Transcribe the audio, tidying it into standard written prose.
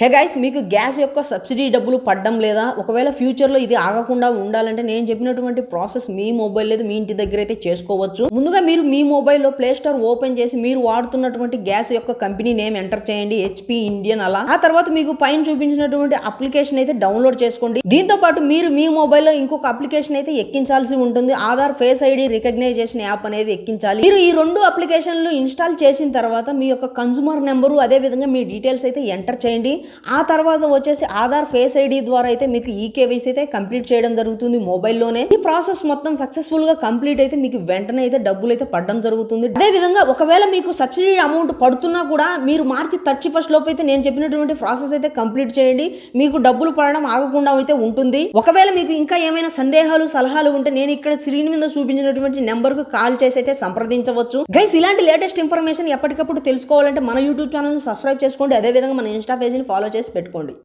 Hey guys, మీకు gas యొక్క subsidy డబ్బులు పడడం లేదా, ఒకవేళ ఫ్యూచర్లో ఇది ఆగకుండా ఉండాలంటే నేను చెప్పినటువంటి ప్రాసెస్ మీ మొబైల్ లేదా మీ ఇంటి దగ్గర అయితే చేసుకోవచ్చు. ముందుగా మీరు మీ మొబైల్లో ప్లే స్టోర్ ఓపెన్ చేసి మీరు వాడుతున్నటువంటి గ్యాస్ యొక్క కంపెనీ నేమ్ ఎంటర్ చేయండి, హెచ్పి ఇండియన్ అలా. ఆ తర్వాత మీకు పైన చూపించినటువంటి అప్లికేషన్ అయితే డౌన్లోడ్ చేసుకోండి. దీంతో పాటు మీరు మీ మొబైల్లో ఇంకొక అప్లికేషన్ అయితే ఎక్కించాల్సి ఉంటుంది. Aadhaar face ID recognition app అనేది ఎక్కించాలి. మీరు ఈ రెండు అప్లికేషన్లు ఇన్స్టాల్ చేసిన తర్వాత మీ యొక్క కన్స్యూమర్ నెంబరు అదే విధంగా మీ డీటెయిల్స్ అయితే ఎంటర్ చేయండి. ఆ తర్వాత వచ్చేసి ఆధార్ ఫేస్ ఐడి ద్వారా అయితే మీకు ఈకేవైసీ అయితే కంప్లీట్ చేయడం జరుగుతుంది మొబైల్లోనే. ఈ ప్రాసెస్ మొత్తం సక్సెస్ఫుల్ గా కంప్లీట్ అయితే మీకు వెంటనే అయితే డబ్బులు అయితే పడడం జరుగుతుంది. అదే విధంగా ఒకవేళ మీకు సబ్సిడీ అమౌంట్ పడుతున్నా కూడా మీరు మార్చి 31 లోపు అయితే నేను చెప్పినటువంటి ప్రాసెస్ అయితే కంప్లీట్ చేయండి. మీకు డబ్బులు పడడం ఆగకుండా అయితే ఉంటుంది. ఒకవేళ మీకు ఇంకా ఏమైనా సందేహాలు సలహాలు ఉంటే నేను ఇక్కడ స్క్రీన్ మీద చూపించినటువంటి నెంబర్ కు కాల్ చేసి అయితే సంప్రదించవచ్చు. గైస్, ఇలాంటి లేటెస్ట్ ఇన్ఫర్మేషన్ ఎప్పటికప్పుడు తెలుసుకోవాలంటే మన యూట్యూబ్ ఛానల్ సబ్స్క్రైబ్ చేసుకోండి. అదే విధంగా మన ఇన్స్టా పేజ్ ని ఫాలో చేసి పెట్టుకోండి.